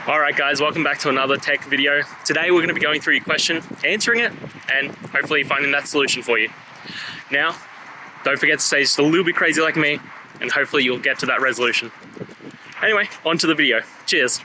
Alright guys, welcome back to another tech video. Today we're going to be going through your question, answering it, and hopefully finding that solution for you. Now, don't forget to stay just a little bit crazy like me, and hopefully you'll get to that resolution. Anyway, on to the video. Cheers.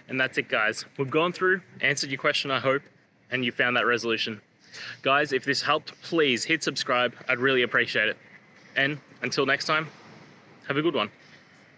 And that's it guys. We've gone through, answered your question I hope, and you found that resolution. Guys, if this helped, please hit subscribe. I'd really appreciate it. And until next time, have a good one.